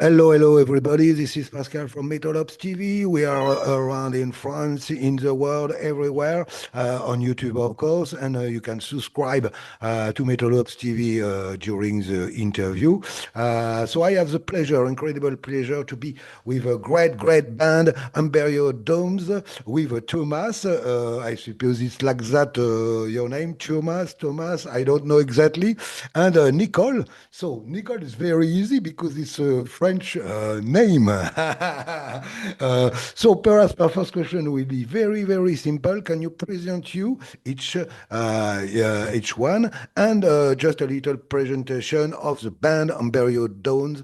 Hello, hello, everybody. This is Pascal from Metalops TV. We are around in France, in the world, everywhere, on YouTube, of course, and you can subscribe to Metalops TV during the interview. So I have the pleasure, incredible pleasure, to be with a great, great band, AMBERIAN DAWN, with Tuomas. I suppose it's like that, your name, Tuomas, I don't know exactly, and Nicole. So Nicole is very easy because it's a French name. So perhaps my first question will be very, very simple. Can you present you each one and just a little presentation of the band AMBERIAN DAWN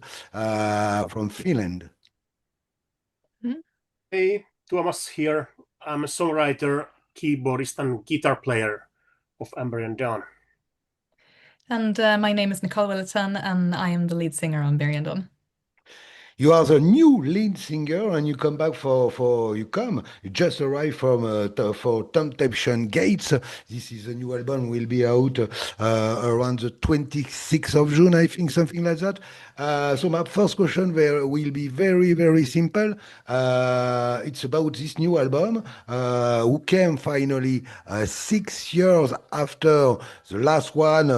from Finland? Hey, Tuomas here. I'm a songwriter, keyboardist, and guitar player of AMBERIAN DAWN. And my name is Nicole Willerton, and I am the lead singer on AMBERIAN DAWN. You are the new lead singer, and you come back you just arrived from for Temptation Gates. This is a new album, will be out around the 26th of June, I think, something like that. So my first question will be very, very simple. It's about this new album, who came finally 6 years after the last one.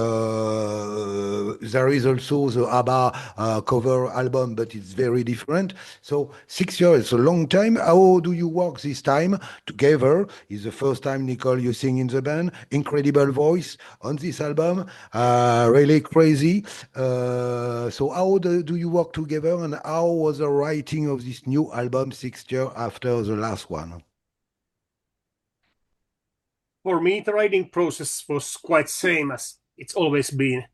There is also the Abba cover album, but it's very different. So 6 years is a long time. How do you work this time together? It's the first time, Nicole, you sing in the band. Incredible voice on this album. Really crazy. So how do you work together, and how was the writing of this new album 6 years after the last one? For me, the writing process was quite same as it's always been.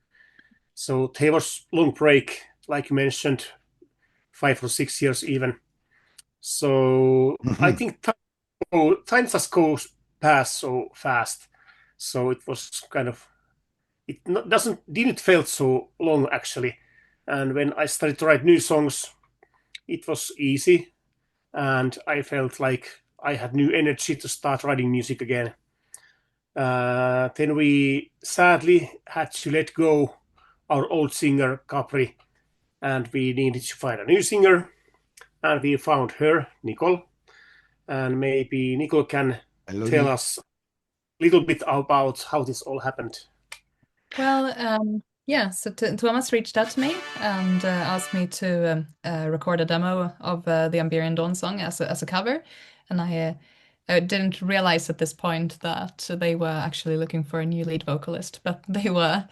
So there was long break, like you mentioned, 5 or 6 years even. So I think time just goes past so fast. So it was kind of didn't feel so long actually. And when I started to write new songs, it was easy, and I felt like I had new energy to start writing music again. Then we sadly had to let go our old singer Capri, and we needed to find a new singer, and we found her, Nicole. And maybe Nicole can tell us a little bit about how this all happened. Well, yeah, so Tuomas reached out to me and asked me to record a demo of the AMBERIAN DAWN song as a cover. And I didn't realize at this point that they were actually looking for a new lead vocalist, but they were.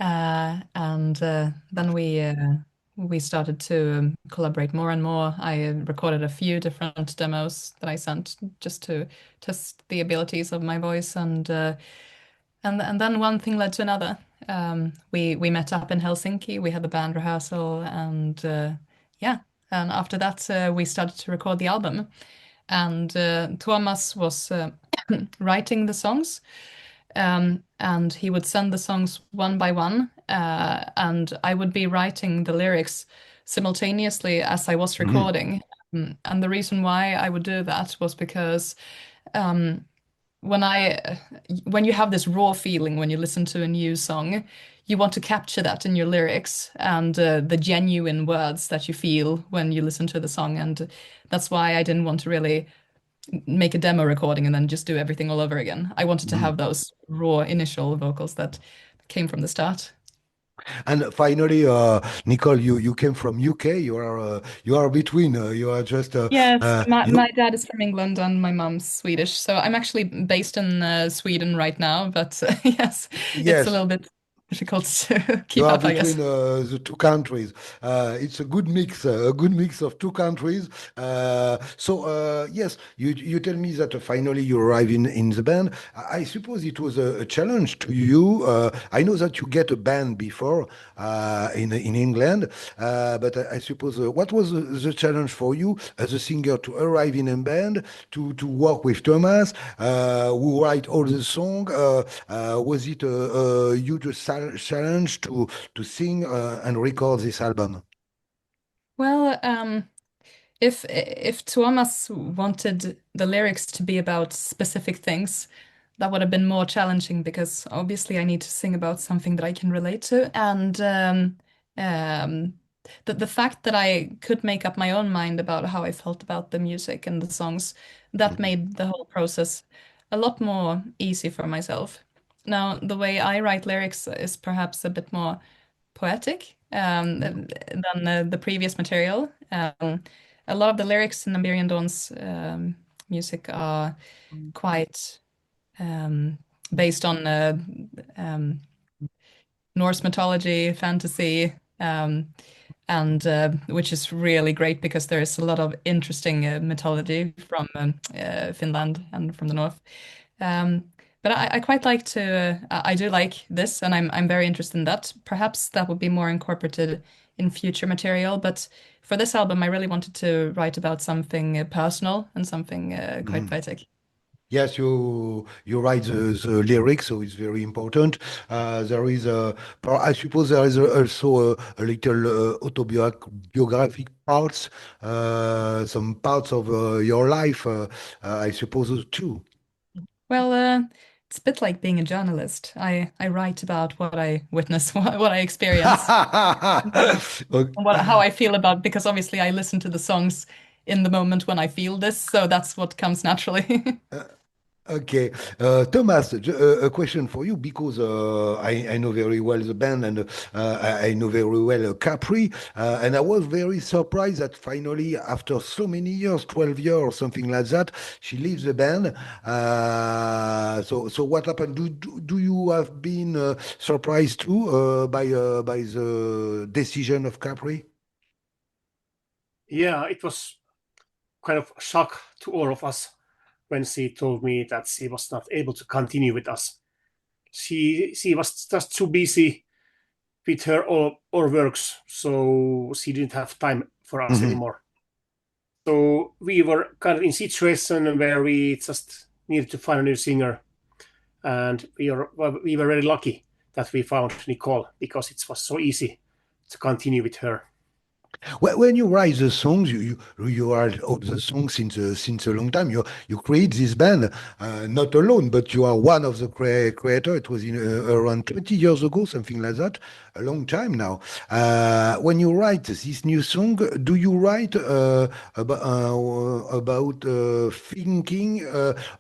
And then we started to collaborate more and more. I recorded a few different demos that I sent just to test the abilities of my voice, and then one thing led to another. We met up in Helsinki. We had the band rehearsal, and and after that we started to record the album. And Tuomas was writing the songs, and he would send the songs one by one, and I would be writing the lyrics simultaneously as I was recording. And the reason why I would do that was because when you have this raw feeling when you listen to a new song, you want to capture that in your lyrics and the genuine words that you feel when you listen to the song. And that's why I didn't want to really make a demo recording and then just do everything all over again. I wanted to have those raw initial vocals that came from the start. And finally, Nicole, you came from UK. You are between. You are just yes. My dad is from England and my mom's Swedish, so I'm actually based in Sweden right now. But yes, it's a little bit difficult to keep up, I guess. Between the two countries. It's a good mix of two countries. Yes, you tell me that finally you arrive in the band. I suppose it was a challenge to you. I know that you get a band before in England, but I suppose what was the challenge for you as a singer to arrive in a band, to work with Tuomas, who write all the song? Was it a huge challenge to sing and record this album? Well, if Tuomas wanted the lyrics to be about specific things, that would have been more challenging because obviously I need to sing about something that I can relate to, and the fact that I could make up my own mind about how I felt about the music and the songs, that made the whole process a lot more easy for myself. Now, the way I write lyrics is perhaps a bit more poetic than the previous material. A lot of the lyrics in Amberian Dawn's music are quite based on Norse mythology, fantasy, and which is really great because there is a lot of interesting mythology from Finland and from the north. But I quite like to. I do like this, and I'm very interested in that. Perhaps that would be more incorporated in future material. But for this album, I really wanted to write about something personal and something quite poetic. Yes, you write the lyrics, so it's very important. There is I suppose there is also a little autobiographic parts, some parts of your life, I suppose too. Well, it's a bit like being a journalist. I write about what I witness, what I experience, Okay. how I feel about, because obviously I listen to the songs in the moment when I feel this, so that's what comes naturally. Okay, Thomas, a question for you because I know very well the band and I know very well Capri, and I was very surprised that finally, after so many years, 12 years, something like that, she leaves the band. So what happened? Do you have been surprised too by the decision of Capri? Yeah, it was kind of a shock to all of us when she told me that she was not able to continue with us. She was just too busy with her or works, so she didn't have time for us Mhm. anymore. So we were kind of in a situation where we just needed to find a new singer, and we were very lucky that we found Nicole because it was so easy to continue with her. When you write the songs, you are of the songs since a long time. You create this band not alone, but you are one of the creator. It was in around 20 years ago, something like that, a long time now. When you write this new song, do you write about thinking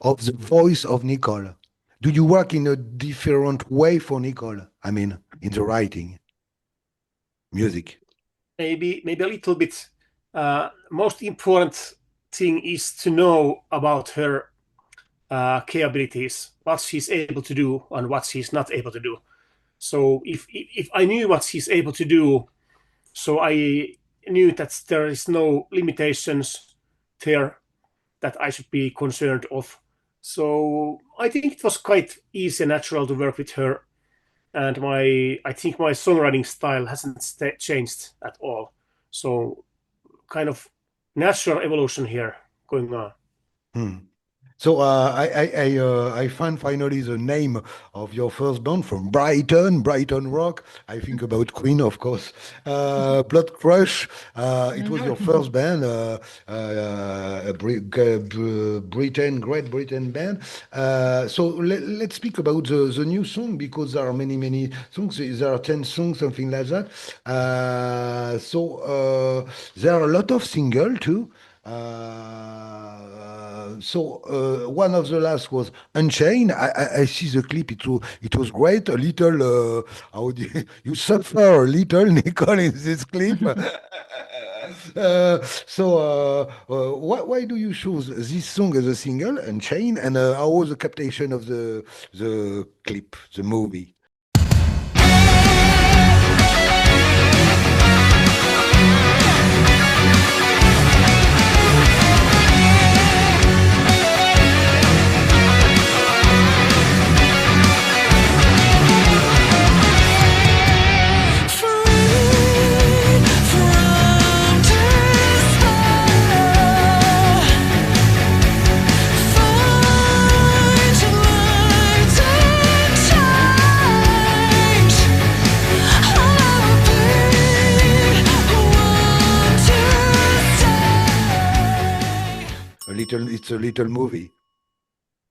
of the voice of Nicole? Do you work in a different way for Nicole? I mean, in the writing, music. Maybe a little bit. Most important thing is to know about her capabilities, what she's able to do and what she's not able to do. So if I knew what she's able to do, so I knew that there is no limitations there that I should be concerned of. So I think it was quite easy and natural to work with her, and I think my songwriting style hasn't changed at all. So kind of natural evolution here going on. Hmm. So I found finally the name of your first band from Brighton Rock. I think about Queen, of course. Blood Crush. It was your first band, Great Britain band. So let's speak about the new song because there are many songs. There are 10 songs, something like that. There are a lot of singles too. One of the last was Unchained. I see the clip. It was great. A little how do you suffer a little, Nicole, in this clip. Why do you choose this song as a single, Unchained, and how was the captation of the clip, the movie? It's a little movie.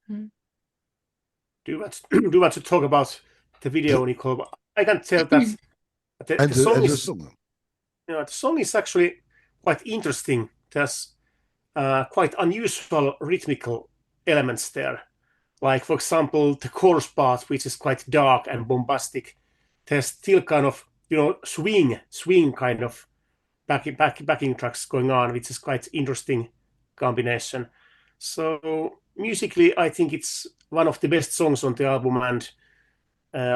Mm. Do you want to talk about the video, Nicole? I can tell that the And the song is song. The song is actually quite interesting. There's quite unusual rhythmical elements there. Like, for example, the chorus part, which is quite dark and bombastic. There's still kind of, swing kind of backing tracks going on, which is quite interesting combination. So musically, I think it's one of the best songs on the album, and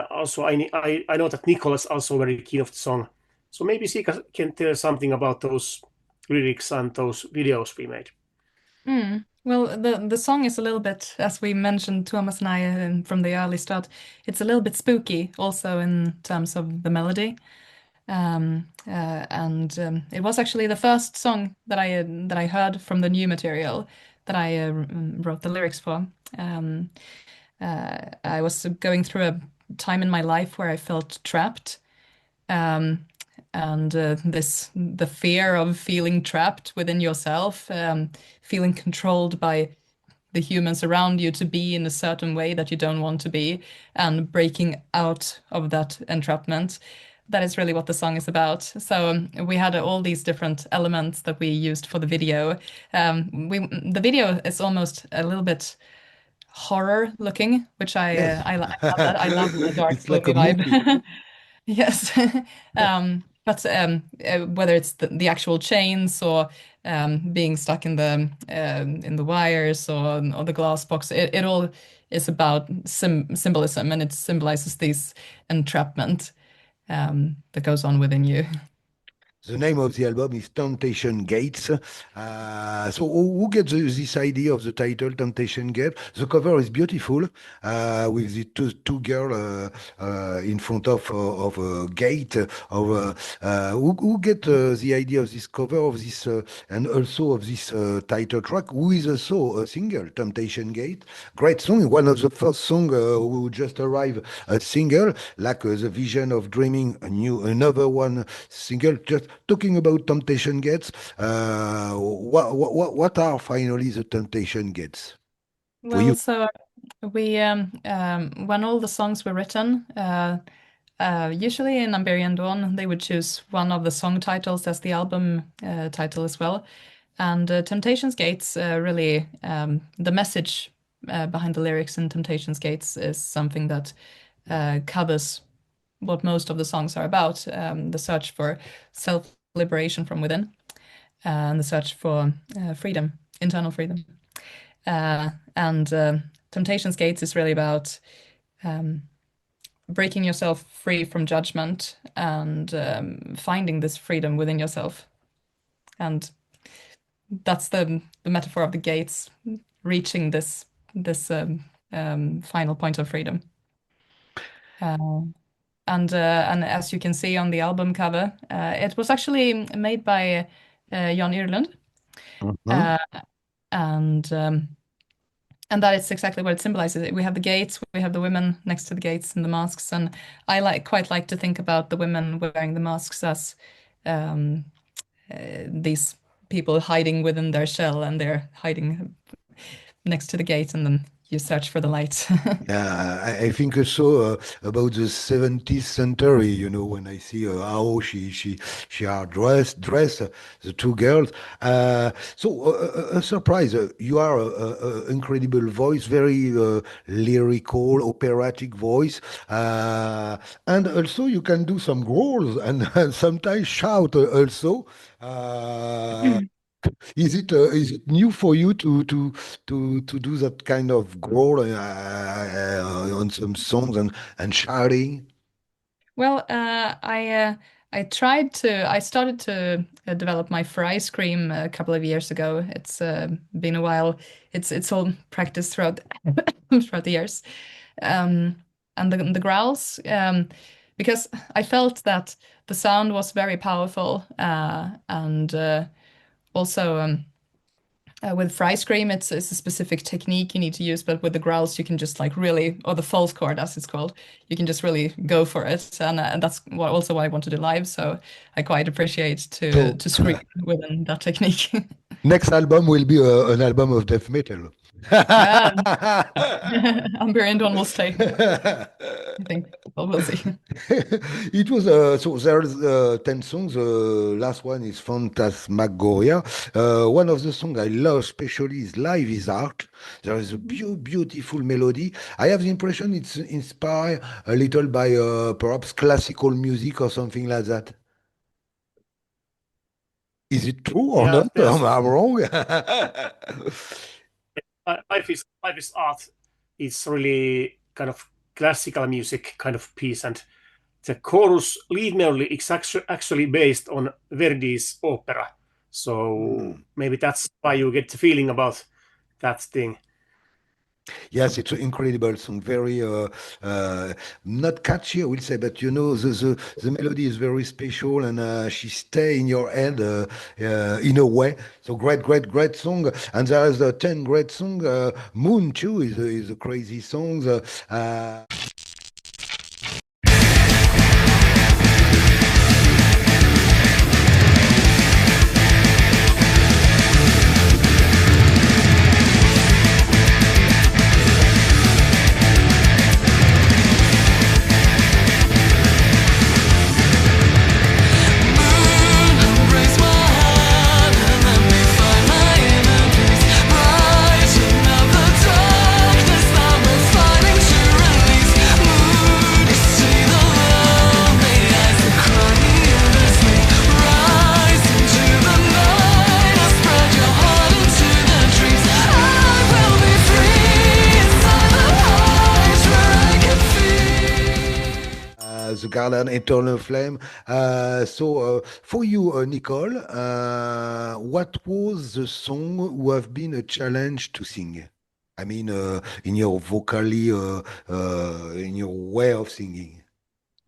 also I know that Nicole is also very keen of the song. So maybe she can tell something about those lyrics and those videos we made. Well, the song is a little bit, as we mentioned, Tuomas and I, from the early start, it's a little bit spooky also in terms of the melody. It was actually the first song that I heard from the new material that I wrote the lyrics for. I was going through a time in my life where I felt trapped. The fear of feeling trapped within yourself, feeling controlled by the humans around you to be in a certain way that you don't want to be, and breaking out of that entrapment. That is really what the song is about. So we had all these different elements that we used for the video. The video is almost a little bit horror looking, which I love that. I love the dark It's like movie a vibe. movie. Yes. But whether it's the actual chains or being stuck in the wires or the glass box, it all is about symbolism, and it symbolizes this entrapment that goes on within you. The name of the album is Temptation Gates. So who gets this idea of the title Temptation Gate? The cover is beautiful, with the two girls in front of a gate. Who get the idea of this cover of this and also of this title track? Who is also a singer, Temptation Gate? Great song, one of the first songs who just arrived a single, like the Vision of Dreaming, another one single. Just talking about Temptation Gates, what are finally the Temptation Gates? Well, so we when all the songs were written, usually in Amberian Dawn, they would choose one of the song titles as the album title as well. And Temptations Gates, really, the message behind the lyrics in Temptations Gates is something that covers what most of the songs are about, the search for self-liberation from within, and the search for freedom, internal freedom. Temptations Gates is really about breaking yourself free from judgment and finding this freedom within yourself. And that's the metaphor of the gates, reaching this final point of freedom. And as you can see on the album cover, it was actually made by Jan Yrlund. And that is exactly what it symbolizes. We have the gates, we have the women next to the gates and the masks, and I quite like to think about the women wearing the masks as these people hiding within their shell, and they're hiding next to the gate, and then you search for the light. Yeah, I think also about the 17th century, when I see how she are dressed, the two girls. So a surprise, you are an incredible voice, very lyrical, operatic voice, and also you can do some growls and sometimes shout also. Is it new for you to do that kind of growl on some songs and shouting? Well, I started to develop my for ice cream a couple of years ago. It's been a while. It's all practiced throughout throughout the years, and the growls, because I felt that the sound was very powerful, and also, with for ice cream, it's a specific technique you need to use, but with the growls, you can just really, or the false chord as it's called, you can just really go for it, and that's also what I want to do live. So I quite appreciate to scream within that technique. Next album will be an album of death metal. Amberian Dawn will stay. I think. Well, we'll see. It was so there's 10 songs. Last one is Phantasmagoria. One of the songs I love especially is Life is Art. There is a beautiful melody. I have the impression it's inspired a little by perhaps classical music or something like that. Is it true or not? Am I wrong? Life is Art. It's really kind of classical music kind of piece, and the chorus lead melody is actually based on Verdi's opera. So maybe that's why you get the feeling about that thing. Yes, it's an incredible song. Very not catchy, I will say, but the melody is very special, and she stay in your head in a way. So great song. And there is a 10 great song. Moon too is a crazy song. The Garden, Eternal Flame. So for you, Nicole, what was the song who have been a challenge to sing? I mean, in your vocally, in your way of singing.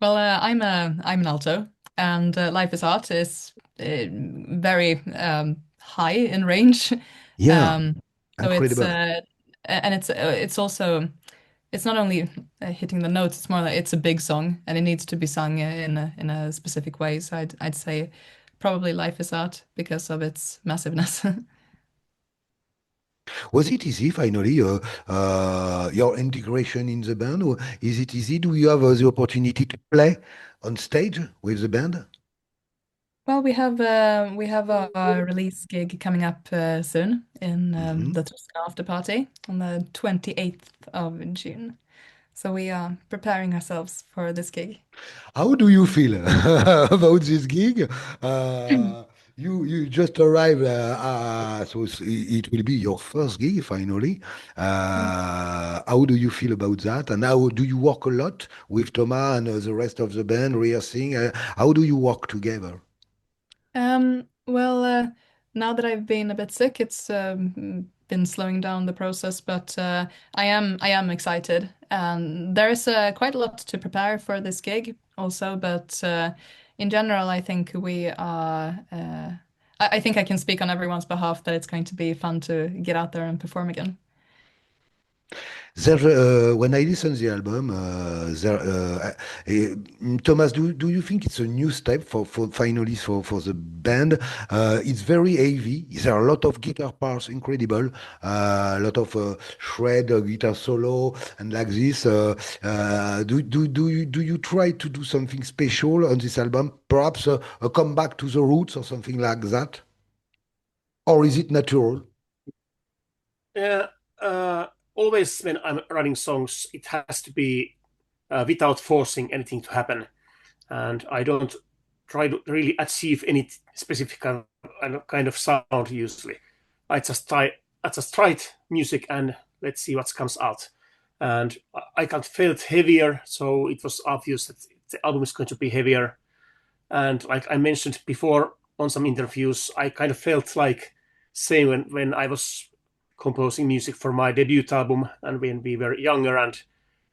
Well, I'm an alto, and Life is Art is very high in range. Yeah, So incredible. it's also it's not only hitting the notes, it's more like it's a big song and it needs to be sung in a specific way. So I'd say probably Life is Art because of its massiveness. Was it easy finally your integration in the band? Or is it easy? Do you have the opportunity to play on stage with the band? Well, we have a release gig coming up soon in the Tosca After Party on the 28th of June. So we are preparing ourselves for this gig. How do you feel about this gig? You just arrived, so it will be your first gig finally. How do you feel about that? And how do you work a lot with Thomas and the rest of the band rehearsing? How do you work together? Well, now that I've been a bit sick, it's been slowing down the process, but I am excited. And there is quite a lot to prepare for this gig also, but in general, I think we are. I think I can speak on everyone's behalf that it's going to be fun to get out there and perform again. There, when I listen to the album, Thomas, do you think it's a new step for finally for the band? It's very heavy. There are a lot of guitar parts, incredible. A lot of shred, guitar solo, and like this. Do you try to do something special on this album? Perhaps a comeback to the roots or something like that, or is it natural? Yeah. Always when I'm writing songs, it has to be without forcing anything to happen, and I don't try to really achieve any specific kind of sound. Usually, I just write music and let's see what comes out. And I kind of felt heavier, so it was obvious that the album is going to be heavier. And like I mentioned before on some interviews, I kind of felt like same when I was composing music for my debut album and when we were younger and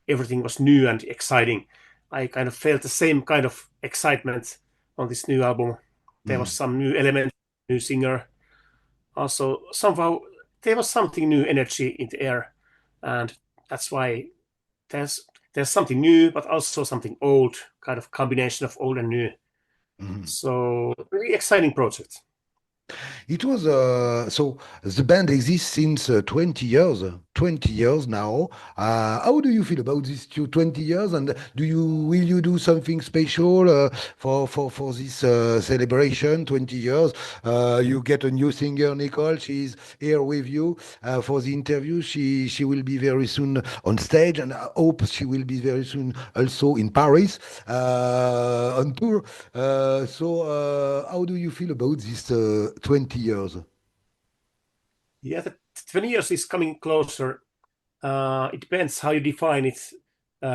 everything was new and exciting. I kind of felt the same kind of excitement on this new album. There was some new element, new singer. Also, somehow there was something new energy in the air, and that's why there's something new, but also something old, kind of combination of old and new. So really exciting project. It was so the band exists since 20 years, 20 years now. How do you feel about these 20 years? And will you do something special for this celebration, 20 years? You get a new singer, Nicole. She's here with you for the interview. She will be very soon on stage, and I hope she will be very soon also in Paris on tour. How do you feel about this 20 years? Yeah, the 20 years is coming closer. It depends how you define it.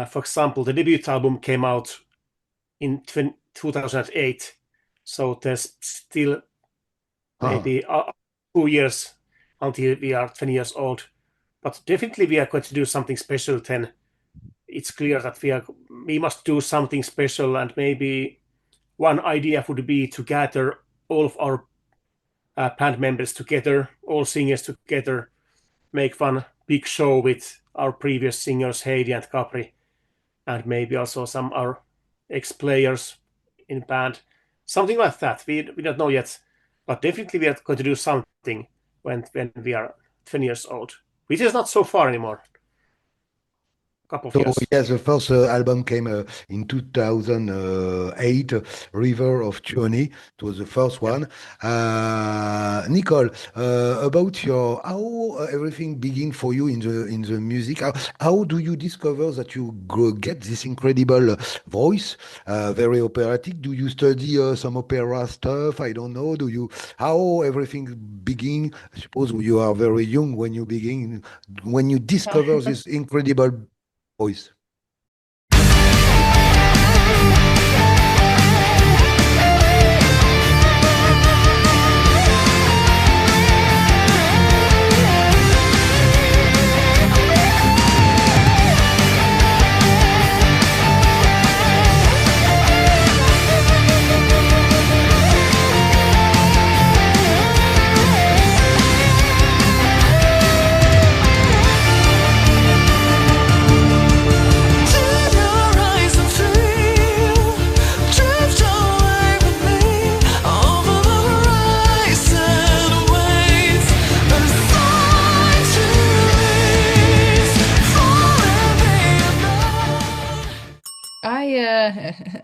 For example, the debut album came out in 2008, so there's still maybe 2 years until we are 20 years old. But definitely we are going to do something special then. It's clear that we must do something special, and maybe one idea would be to gather all of our band members together, all singers together, make one big show with our previous singers, Heidi and Capri, and maybe also some our ex-players in band. Something like that. We don't know yet, but definitely we are going to do something when we are 20 years old, which is not so far anymore. Couple of years. Yes, the first album came in 2008, River of Tyranny. It was the first one. Nicole, about how everything began for you in the music. How do you discover that you get this incredible voice, very operatic? Do you study some opera stuff? I don't know. How everything begin? I suppose you are very young when you discover this incredible voice.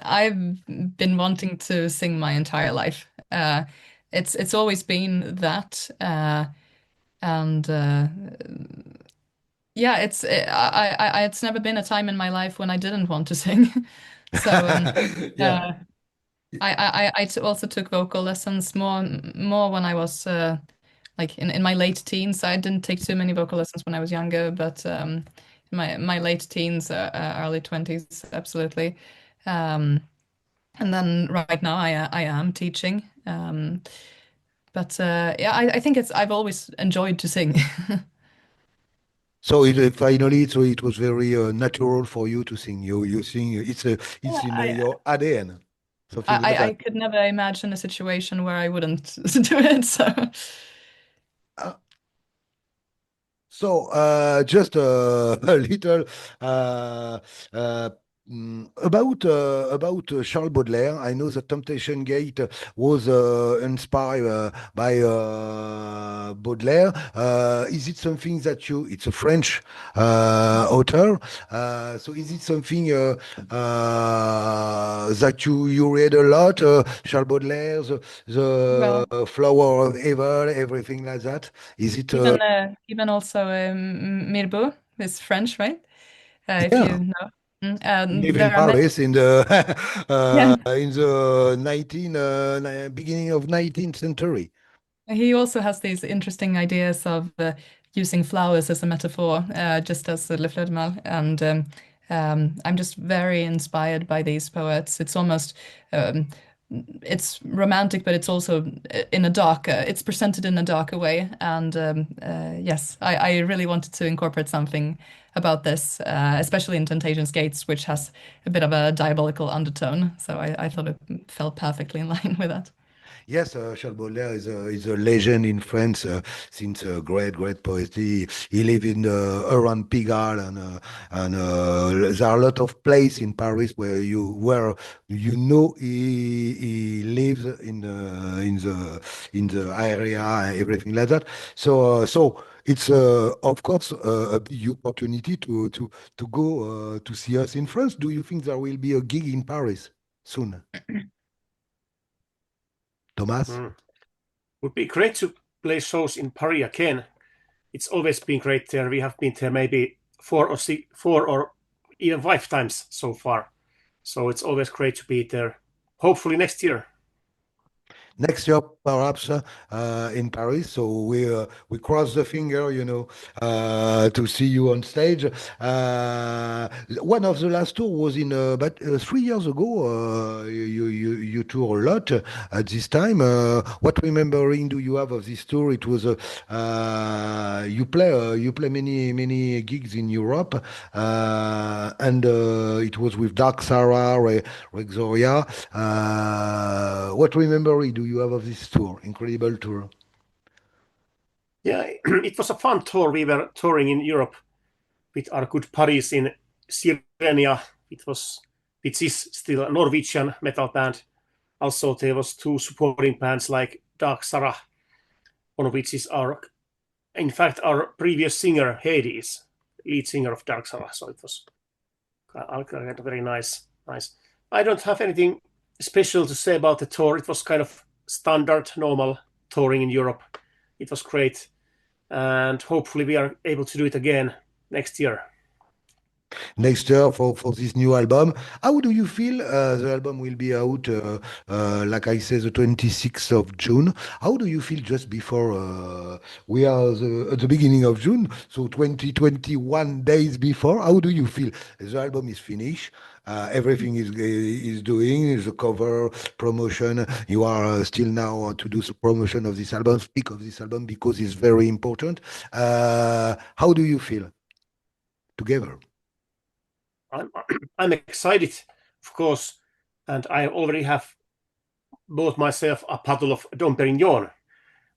I've been wanting to sing my entire life. It's always been that, and yeah, it's never been a time in my life when I didn't want to sing. So Yeah. I also took vocal lessons more when I was like in my late teens. I didn't take too many vocal lessons when I was younger, but my late teens, early 20s, absolutely. And then right now I am teaching. But yeah, I think I've always enjoyed to sing. So finally, it was very natural for you to sing. You sing. It's in your ADN. Something like I that. could never imagine a situation where I wouldn't do it. Uh, just a little uh, uh, about Charles Baudelaire. I know that Temptation Gate was inspired by Baudelaire. Is it something that it's a French author. So is it something that you read a lot? Charles Baudelaire, Well, the Flower of Evil, everything like that. Is it? even also Mirbeau is French, right? If Yeah. you know. Live in There are many. Paris in the Yeah. in the beginning of 19th century. He also has these interesting ideas of using flowers as a metaphor, just as Le Fleur de Mal. And I'm just very inspired by these poets. It's almost, it's romantic, but it's also in a darker, it's presented in a darker way. And yes, I really wanted to incorporate something about this, especially in Temptation's Gates, which has a bit of a diabolical undertone. So I thought it fell perfectly in line with that. Yes, Charles Baudelaire is a legend in France since great poetry. He lived in around Pigalle there are a lot of places in Paris where you know he lives in the area and everything like that. So it's of course a big opportunity to go to see us in France. Do you think there will be a gig in Paris soon, Thomas? Mm. Would be great to play shows in Paris again. It's always been great there. We have been there maybe four or even 5 times so far. So it's always great to be there. Hopefully next year. Next year, perhaps in Paris. So we cross the finger, to see you on stage. One of the last tour was in, but 3 years ago. You tour a lot at this time. What remembering do you have of this tour? It was you play many gigs in Europe, and it was with Dark Sarah, Rexoria. What memory do you have of this tour? Incredible tour. Yeah, it was a fun tour. We were touring in Europe with our good buddies in Sirenia, which is still a Norwegian metal band. Also, there was 2 supporting bands like Dark Sarah, one of which is our previous singer, Hades, lead singer of Dark Sarah. So it was very nice. I don't have anything special to say about the tour. It was kind of standard, normal touring in Europe. It was great. And hopefully we are able to do it again next year. Next year for this new album. How do you feel? The album will be out, like I said, the 26th of June. How do you feel just before we are at the beginning of June, so 21 days before? How do you feel? The album is finished. Everything is doing the cover promotion. You are still now to do the promotion of this album, speak of this album because it's very important. How do you feel together? I'm excited, of course, and I already have bought myself a bottle of Dom Perignon.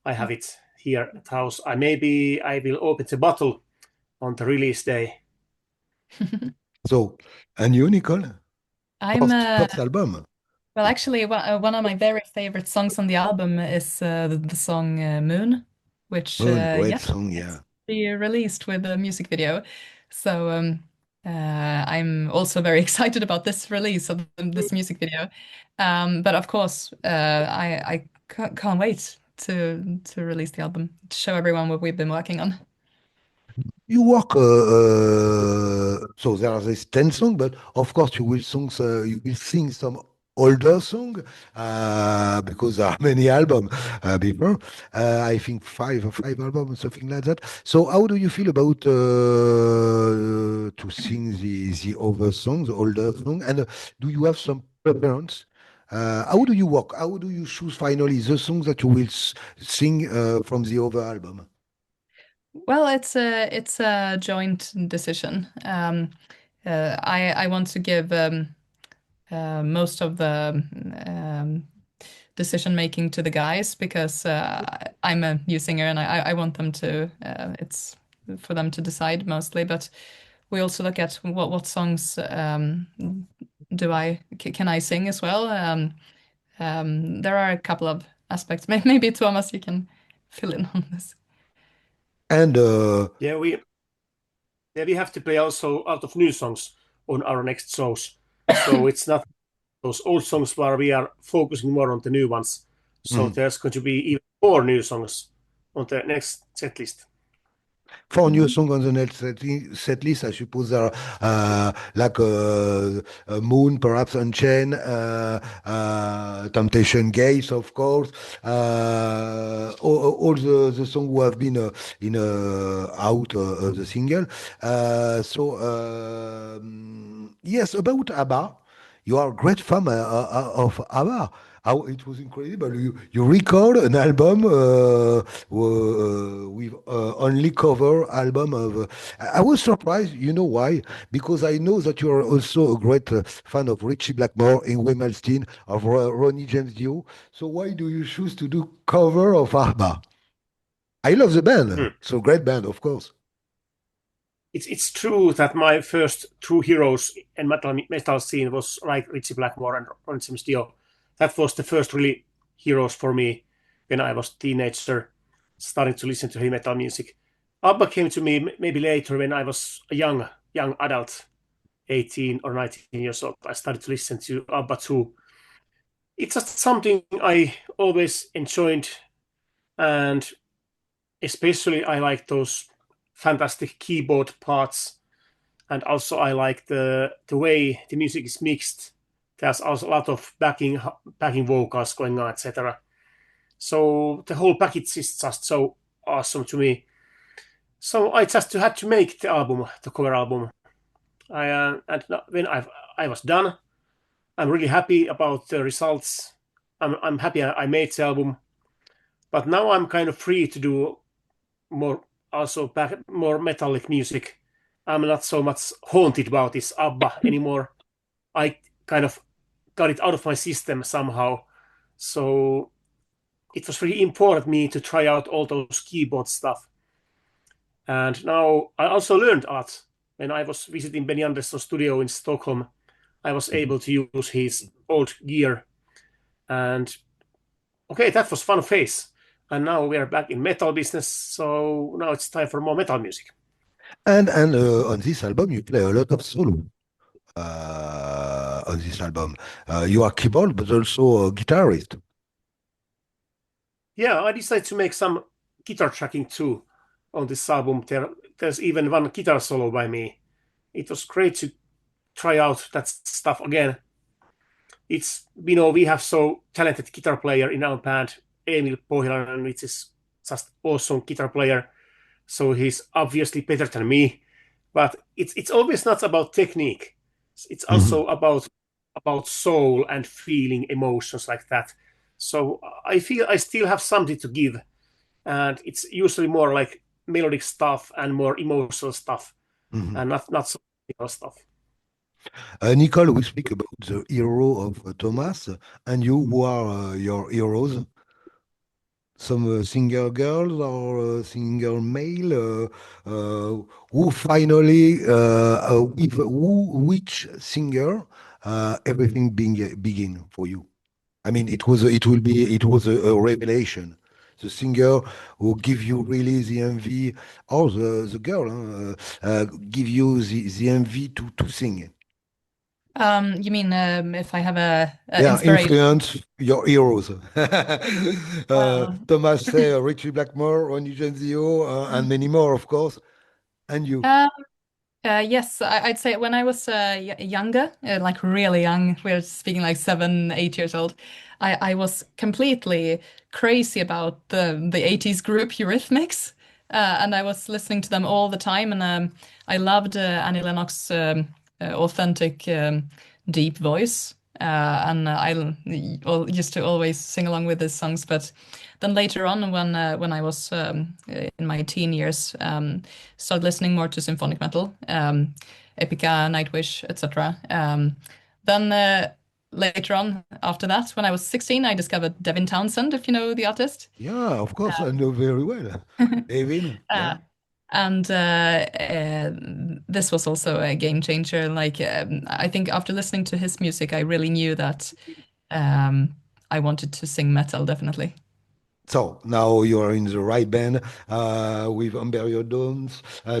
I have it here at house. I will open the bottle on the release day. So, and you, Nicole? I'm First album. Well, actually, one of my very favorite songs on the album is the song Moon, which great song, yeah. Be released with a music video. So I'm also very excited about this release of this music video. But of course, I can't wait to release the album, to show everyone what we've been working on. You work, so there are these 10 songs, but of course you will sing some older song because there are many albums before. I think five albums, something like that. So how do you feel about to sing the other songs, the older song? And do you have some preference? How do you work? How do you choose finally the songs that you will sing from the other album? Well, it's a joint decision. I want to give most of the decision making to the guys because I'm a new singer and I want them to. It's for them to decide mostly, but we also look at what songs can I sing as well. There are a couple of aspects. Maybe Tuomas, you can fill in on this. And we have to play also out of new songs on our next shows. So it's not those old songs where we are focusing more on the new ones. So there's going to be even more new songs on the next set list. 4 new songs on the next set list. I suppose there are like Moon, perhaps Unchained, Temptation Gates, of course. All the songs who have been out the single. Yes, about Abba. you are a great fan of ABBA. It was incredible. You record an album with only cover album of. I was surprised. You know why? Because I know that you are also a great fan of Ritchie Blackmore, Yngwie Malmsteen, of Ronnie James Dio. So why do you choose to do cover of ABBA? I love the band. It's a great band, of course. It's true that my first true heroes in metal scene was like Ritchie Blackmore and Ronnie James Dio. That was the first really heroes for me when I was a teenager, starting to listen to heavy metal music. Abba came to me maybe later when I was a young adult, 18 or 19 years old. I started to listen to Abba too. It's just something I always enjoyed, and especially I like those fantastic keyboard parts, and also I like the way the music is mixed. There's also a lot of backing vocals going on, etc. So the whole package is just so awesome to me. So I just had to make the cover album. And when I was done, I'm really happy about the results. I'm happy I made the album, but now I'm kind of free to do more metallic music. I'm not so much haunted about this Abba anymore. I kind of got it out of my system somehow. So it was really important me to try out all those keyboard stuff. And now I also learned a lot. When I was visiting Benny Andersson's studio in Stockholm, I was able to use his old gear. And okay, that was fun phase. And now we are back in metal business. So now it's time for more metal music. And on this album, you play a lot of solo. On this album, you are keyboard, but also a guitarist. Yeah, I decided to make some guitar tracking too on this album. There's even one guitar solo by me. It was great to try out that stuff again. It's, we have so talented guitar player in our band, Emil Pohjalainen, which is just awesome guitar player. So he's obviously better than me, but it's always not about technique. It's also about soul and feeling emotions like that. So I feel I still have something to give, and it's usually more like melodic stuff and more emotional stuff, and not so technical stuff. Nicole, we speak about the hero of Tuomas, and you, who are your heroes? Some singer girls or singer male? Who finally, which singer everything begin for you? I mean, it was a revelation. The singer who give you really the envy, or the girl give you the envy to sing. You mean if I have a inspiration? Influence your heroes. Tuomas say Ritchie Blackmore, Ronnie James Dio, and many more, of course. And you? Yes, I'd say when I was younger, like really young, we're speaking like 7, 8 years old, I was completely crazy about the 80s group Eurythmics, and I was listening to them all the time, and I loved Annie Lennox's authentic deep voice, and I used to always sing along with his songs. But then later on, when I was in my teen years, started listening more to symphonic metal, Epica, Nightwish, etc. Then later on, after that, when I was 16, I discovered Devin Townsend, if you know the artist. Yeah, of course, I know very well. Devin. Yeah. And this was also a game changer. Like I think after listening to his music, I really knew that I wanted to sing metal, definitely. So now you are in the right band with AMBERIAN Dawn.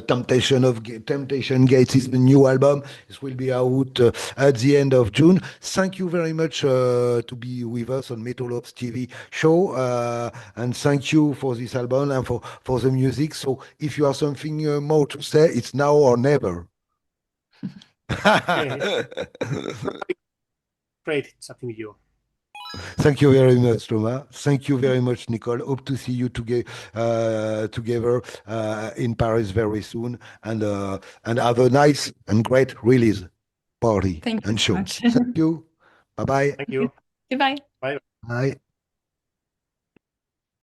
Temptation Gates is the new album. This will be out at the end of June. Thank you very much to be with us on Metal Ops TV show, and thank you for this album and for the music. So if you have something more to say, it's now or never. Great chatting with you. Thank you very much, Tuomas. Thank you very much, Nicole. Hope to see you together in Paris very soon, and have a nice and great release. party Thank you and so show. much. Thank you. Bye-bye. Thank you. Goodbye. Bye. Bye.